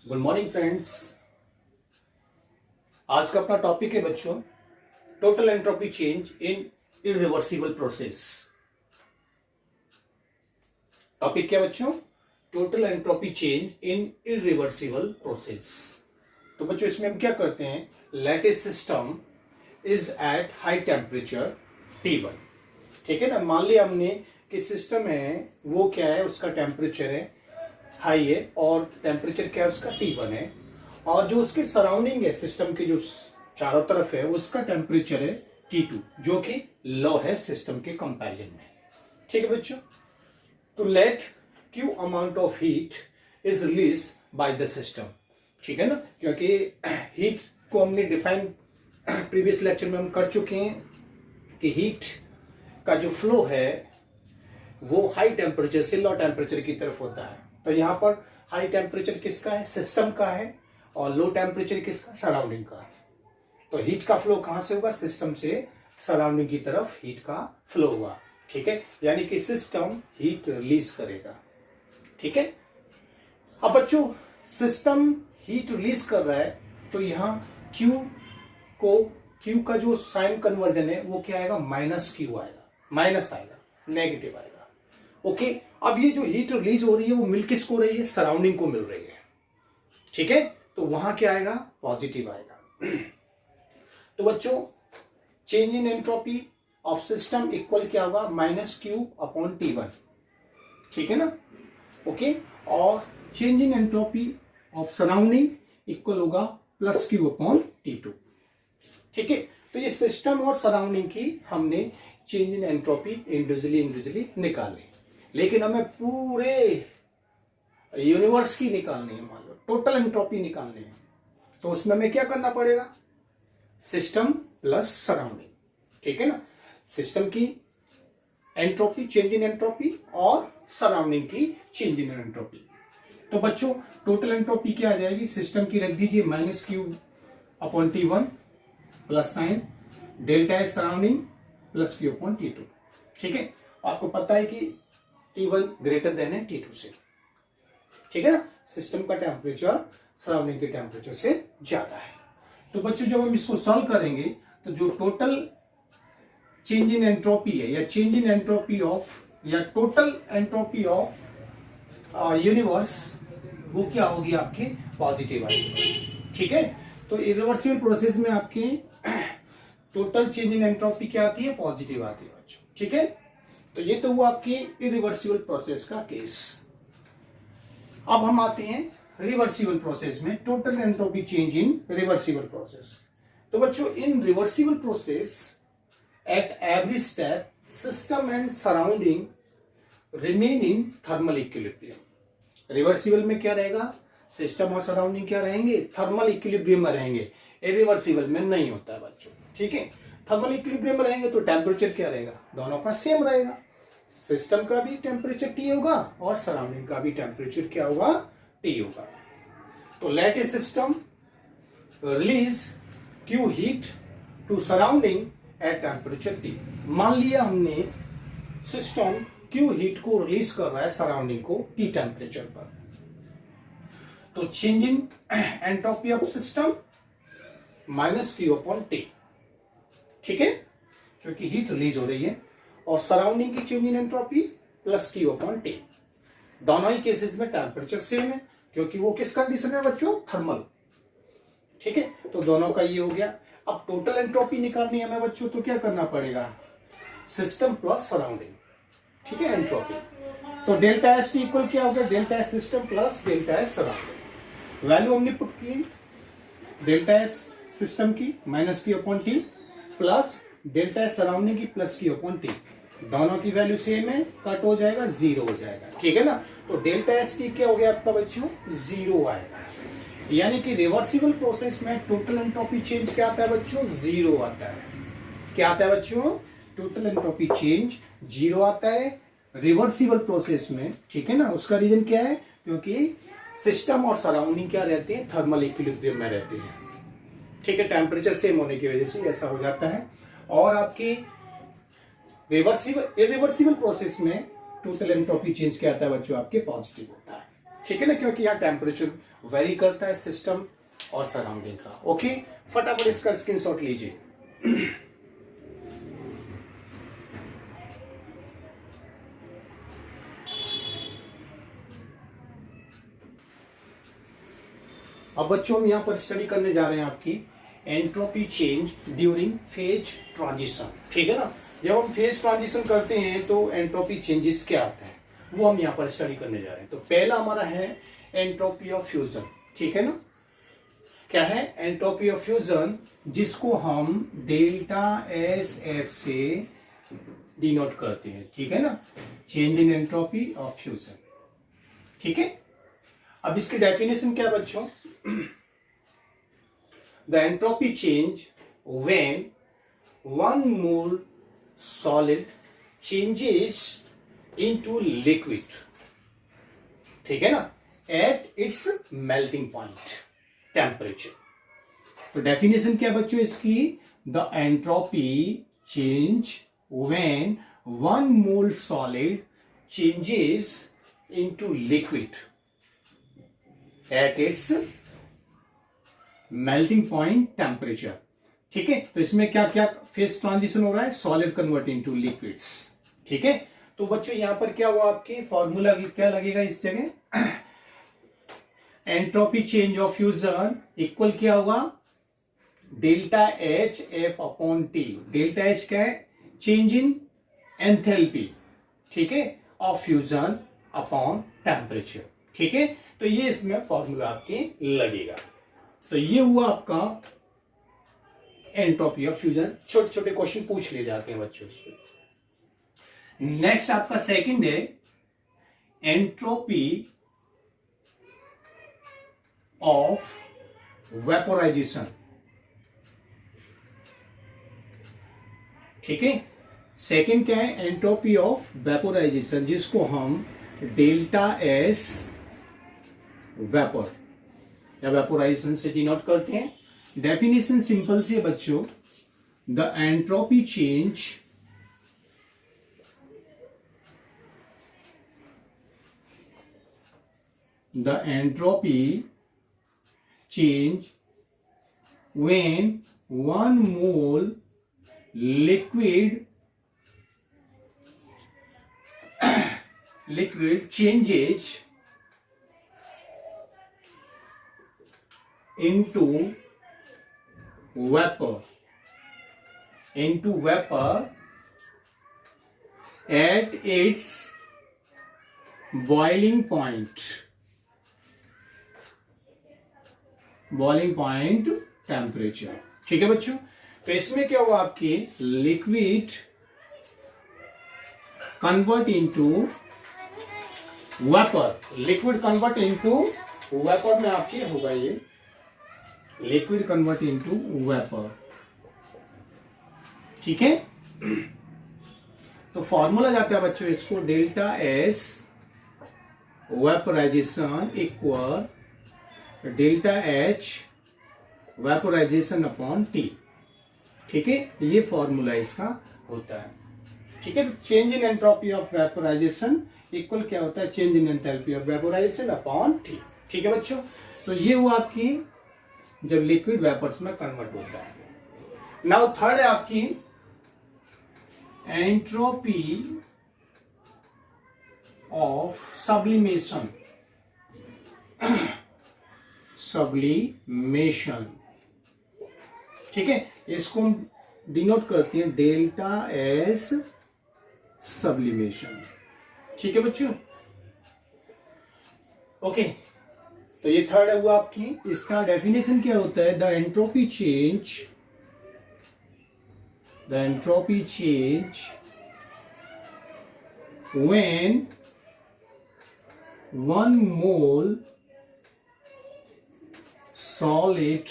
Good morning friends. आज का अपना टॉपिक है बच्चों total entropy change in irreversible process. Topic क्या बच्चों? Total entropy change in irreversible process. तो बच्चों इसमें हम क्या करते हैं, let a system is at high temperature T1। ठीक है ना। मान लिया हमने कि सिस्टम है वो क्या है, उसका टेम्परेचर है हाई है और टेम्परेचर क्या है उसका T1 है, और जो उसके सराउंडिंग है सिस्टम के जो चारों तरफ है उसका टेम्परेचर है T2 जो कि लो है सिस्टम के कंपैरिजन में। ठीक है बच्चों। तो let Q amount of heat is release by the system. ठीक है ना, क्योंकि हीट को हमने डिफाइन प्रीवियस लेक्चर में हम कर चुके हैं कि हीट का जो फ्लो है वो हाई टेम्परेचर से लो टेम्परेचर की तरफ होता है। तो यहां पर हाई टेम्परेचर किसका है, सिस्टम का है, और लो टेम्परेचर किसका, सराउंडिंग का। तो हीट का फ्लो कहां से होगा, सिस्टम से सराउंडिंग की तरफ हीट का फ्लो होगा। ठीक है, यानी कि सिस्टम हीट रिलीज करेगा। ठीक है। अब बच्चों सिस्टम हीट रिलीज कर रहा है तो यहां Q का जो साइन कन्वर्जन है वो क्या आएगा, -Q आएगा, माइनस आएगा, नेगेटिव आएगा। ओके। अब ये जो हीट रिलीज हो रही है वो मिल किसको रही है, सराउंडिंग को मिल रही है। ठीक है, तो वहां क्या आएगा, पॉजिटिव आएगा। तो बच्चों change in entropy of system equal क्या होगा, -Q/T1। ठीक है ना। ओके। और change in entropy of surrounding equal होगा +Q/T2। ठीक है। तो ये सिस्टम और सराउंडिंग की हमने चेंज इन एंट्रोपी इंडिविजुअली निकाले, लेकिन हमें पूरे यूनिवर्स की निकालनी है, मान लो टोटल एंट्रोपी निकालनी है। तो उसमें हमें क्या करना पड़ेगा, सिस्टम प्लस सराउंडिंग। ठीक है ना, सिस्टम की एंट्रोपी चेंज इन एंट्रोपी और सराउंडिंग की चेंज इन एंट्रोपी। तो बच्चों टोटल एंट्रोपी क्या आ जाएगी, सिस्टम की रख दीजिए -Q/T1 plus sine delta S surrounding +Q/T2। ठीक है। आपको पता है कि T1 ग्रेटर देन है T2 से। ठीक है ना, सिस्टम का टेम्परेचर सराउंडिंग के टेम्परेचर से ज्यादा है। तो बच्चों जब हम इसको सॉल्व करेंगे तो जो टोटल चेंज इन एंट्रोपी है या चेंज इन एंट्रोपी ऑफ या टोटल एंट्रोपी ऑफ यूनिवर्स वो क्या होगी, आपकी पॉजिटिव आएगी। ठीक है। तो इरिवर्सिबल प्रोसेस में आपके टोटल चेंज इन एंट्रोपी क्या आती है, पॉजिटिव आती है बच्चों। ठीक है। तो ये तो हुआ आपकी इरिवर्सिबल प्रोसेस का केस। अब हम आते हैं रिवर्सिबल प्रोसेस में, टोटल एंट्रोपी चेंज इन रिवर्सिबल प्रोसेस। तो बच्चों इन reversible process at every step system and surrounding remain in thermal equilibrium. Reversible में क्या रहेगा, सिस्टम और सराउंडिंग क्या रहेंगे, थर्मल इक्विलिब्रियम में रहेंगे। इरिवर्सिबल में नहीं होता है बच्चों। ठीक है। थर्मल इक्विलिब्रियम में रहेंगे तो टेम्परेचर क्या रहेगा, दोनों का सेम रहेगा। सिस्टम का भी टेम्परेचर T होगा और सराउंडिंग का भी टेम्परेचर क्या होगा, T होगा। तो let a system release Q heat to surrounding at temperature T। मान लिया हमने सिस्टम Q हीट को रिलीज कर रहा है सराउंडिंग को T टेम्परेचर पर। तो change in entropy of system -Q/T। ठीक है, क्योंकि हीट रिलीज हो रही है, और सराउंडिंग की चेंज इन एंट्रोपी +Q/T। दोनों ही केसेस में टेम्परेचर सेम है क्योंकि वो किस कंडीशन है बच्चों, थर्मल। ठीक है। तो दोनों का ये हो गया। अब टोटल एंट्रोपी निकालनी है हमें बच्चों, तो क्या करना पड़ेगा, सिस्टम प्लस सराउंडिंग। ठीक है, एंट्रोपी। तो डेल्टा एस टी इक्वल क्या हो गया, delta S system plus delta S surrounding. Value हमने पुट की डेल्टा एस सिस्टम की -Q/T plus delta S surrounding की +Q/T। दोनों की वैल्यू सेम है, कट हो जाएगा, 0 हो जाएगा। ठीक है ना। तो डेल्टा एस टी क्या हो गया आपका बच्चों, 0 आएगा। यानी कि रिवर्सिबल प्रोसेस में टोटल एंट्रोपी चेंज क्या आता है बच्चों, 0 आता है। क्या आता है बच्चों, टोटल एंट्रोपी चेंज 0 आता है रिवर्सिबल प्रोसेस में। ठीक है ना। उसका रीजन क्या है, क्योंकि सिस्टम और सराउंडिंग क्या रहते हैं, थर्मल इक्विलिब्रियम में रहते हैं। ठीक है, टेम्परेचर सेम होने की वजह से ऐसा हो जाता है। और आपकी इरिवर्सिबल प्रोसेस में टोटल एंट्रोपी चेंज क्या आता है बच्चों, आपके पॉजिटिव होता है। ठीक है ना, क्योंकि यहाँ टेम्परेचर वेरी करता है सिस्टम और सराउंडिंग का। ओके, फटाफट इसका स्क्रीनशॉट लीजिए। अब बच्चों हम यहाँ पर स्टडी करने जा रहे हैं आपकी entropy change during phase transition. ठीक है ना, जब हम फेज ट्रांजिशन करते हैं तो एंट्रोपी चेंजेस क्या आता है वो हम यहाँ पर स्टडी करने जा रहे हैं। तो पहला हमारा है एंट्रोपी ऑफ फ्यूजन। ठीक है ना, क्या है एंट्रोपी ऑफ फ्यूजन, जिसको हम डेल्टा एस एफ से डिनोट करते हैं। ठीक है ना, change in entropy of fusion. ठीक है, अब इसकी डेफिनेशन क्या बच्चों, the entropy change when one mole solid changes into liquid, ठीक है ना, at its melting point temperature। तो डेफिनेशन क्या बच्चों इसकी, the entropy change when one mole solid changes into liquid at its melting point temperature. ठीक है, तो इसमें क्या क्या फेज ट्रांजिशन हो रहा है, सॉलिड कन्वर्ट इनटू लिक्विड्स। ठीक है, तो बच्चों यहां पर क्या हुआ, आपके फॉर्मूला क्या लगेगा इस जगह, entropy change of fusion equal क्या हुआ, delta H F upon T. Delta H क्या है, चेंज इन एंथैल्पी, ठीक है, ऑफ फ्यूजन अपॉन टेम्परेचर। ठीक है, तो ये इसमें फॉर्मूला आपके लगेगा। तो ये हुआ आपका एंट्रोपी ऑफ फ्यूजन। छोटे छोटे क्वेश्चन पूछ लिए जाते हैं बच्चों इसमें। नेक्स्ट आपका सेकंड है एंट्रोपी ऑफ वेपोराइजेशन। ठीक है, सेकंड क्या है, एंट्रोपी ऑफ वेपोराइजेशन, जिसको हम डेल्टा एस वेपर या वेपोराइजेशन से डिनोट करते हैं। डेफिनेशन सिंपल सी है बच्चों, the entropy change when one mole liquid changes into vapor at its boiling point temperature। ठीक है बच्चों, तो इसमें क्या हुआ, आपकी liquid convert into vapour, liquid convert into vapour में आपकी होगा ये लिक्विड कन्वर्ट इनटू वेपर। ठीक है, तो फॉर्मूला जाता है बच्चों इसको, delta S vaporisation equal delta H vaporisation upon T. ठीक है, ये फॉर्मूला इसका होता है। ठीक है, तो change in entropy of vaporisation equal क्या होता है, change in enthalpy of vaporisation upon T. ठीक है बच्चों, तो ये हुआ आपकी जब लिक्विड वेपर्स में कन्वर्ट होता है। नाउ थर्ड है आपकी एंट्रोपी ऑफ सब्लिमेशन। ठीक है, इसको हम डिनोट करते हैं डेल्टा एस सब्लिमेशन। ठीक है बच्चों, ओके, तो ये थर्ड है हुआ आपकी। इसका डेफिनेशन क्या होता है, the entropy change when one mole solid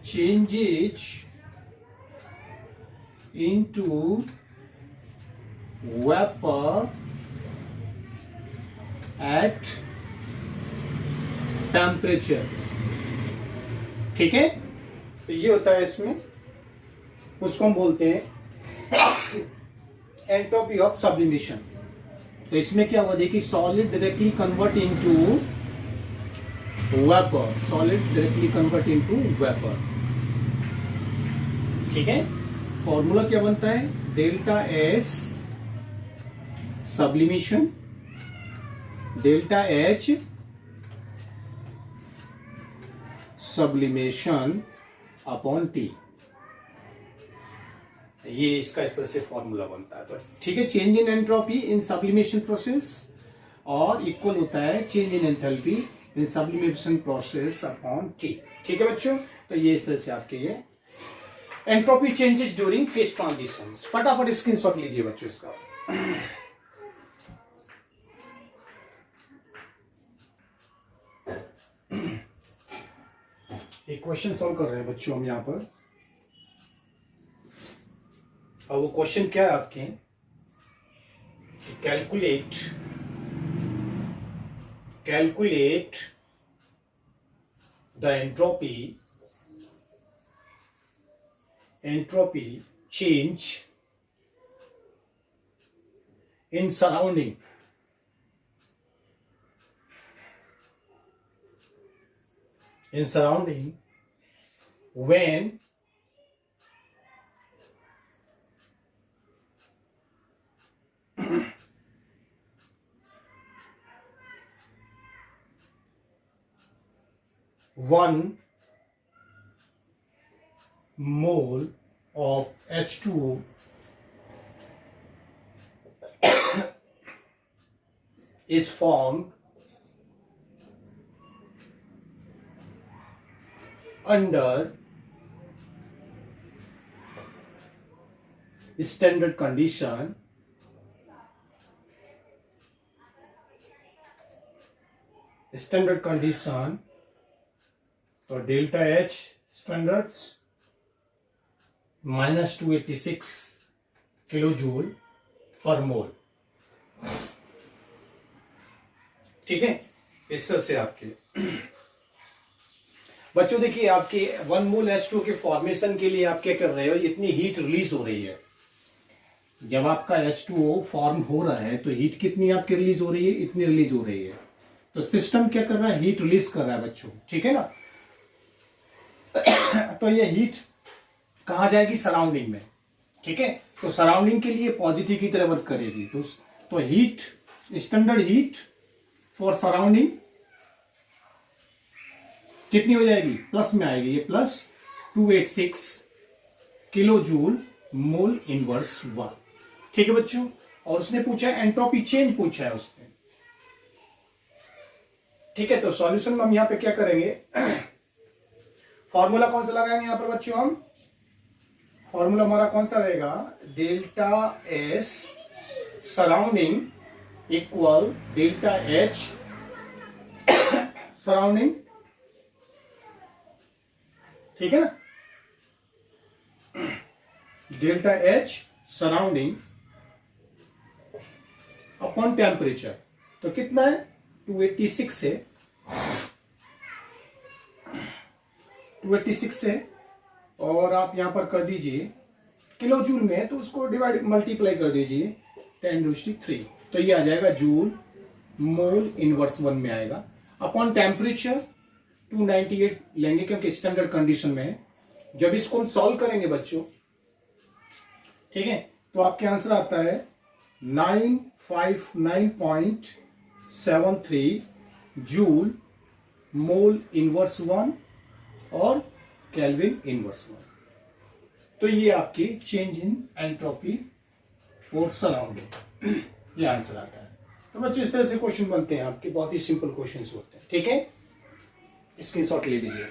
changes into vapor at temperature। ठीक है, तो ये होता है इसमें, उसको हम बोलते हैं एंट्रोपी ऑफ सब्लिमेशन। तो इसमें क्या हुआ देखिए, solid directly convert into vapour, solid directly convert into vapour. ठीक है, फॉर्मूला क्या बनता है, delta S sublimation, delta H sublimation upon T, ये इसका इस तरह से फॉर्मूला बनता है। तो ठीक है, change in entropy in sublimation process और इक्वल होता है change in enthalpy in sublimation process upon T. ठीक है बच्चों, तो ये इस तरह से आपके ये entropy changes during phase transitions. फटाफट स्क्रीनशॉट लीजिए बच्चों इसका। एक क्वेश्चन सॉल्व कर रहे हैं बच्चों हम यहां पर, और वो क्वेश्चन क्या है आपके, calculate the entropy change in surrounding when one mole of H2O is formed under standard condition तो delta H standards -286 kilojoule per mole. ठीक है, इस तरह से आपके बच्चों देखिए, आपके 1 मोल H2O के फॉर्मेशन के लिए आप क्या कर रहे हो, इतनी हीट रिलीज हो रही है। जब आपका H2O फॉर्म हो रहा है तो हीट कितनी आपकी रिलीज हो रही है, इतनी रिलीज हो रही है। तो सिस्टम क्या कर रहा है, हीट रिलीज कर रहा है बच्चों। ठीक है ना, तो ये हीट कहां जाएगी, सराउंडिंग में। ठीक है, तो सराउंडिंग के लिए पॉजिटिव की तरह वर्क करेगी। तो heat, standard heat for surrounding कितनी हो जाएगी, प्लस में आएगी, ये plus 286 kilo joule mole inverse 1। ठीक है बच्चों, और उसने पूछा एंट्रोपी चेंज पूछा है उसने। ठीक है, तो सॉल्यूशन में हम यहां पे क्या करेंगे, फॉर्मूला कौन सा लगाएंगे यहां पर बच्चों हम, फॉर्मूला हमारा कौन सा रहेगा, delta S surrounding equal delta H surrounding. ठीक है ना, delta H surrounding upon temperature. तो कितना है, 286 से, और आप यहां पर कर दीजिए किलो जूल में, तो उसको डिवाइड मल्टीप्लाई कर दीजिए 10⁻³ तो ये आ जाएगा जूल मोल इनवर्स 1 में आएगा। अपॉन टेम्परेचर 298 लेंगे क्योंकि स्टैंडर्ड कंडीशन में है। जब इसको हम सॉल्व करेंगे बच्चों, ठीक है, तो आपके आंसर आता है 959.73 जूल मोल इनवर्स 1 और केल्विन इनवर्स 1। तो ये आपकी change in entropy for surrounding, ये आंसर आता है। तो बच्चों इस तरह से क्वेश्चन बनते हैं आपके, बहुत ही सिंपल क्वेश्चन होते हैं। ठीक है, स्क्रीनशॉट ले लीजिए।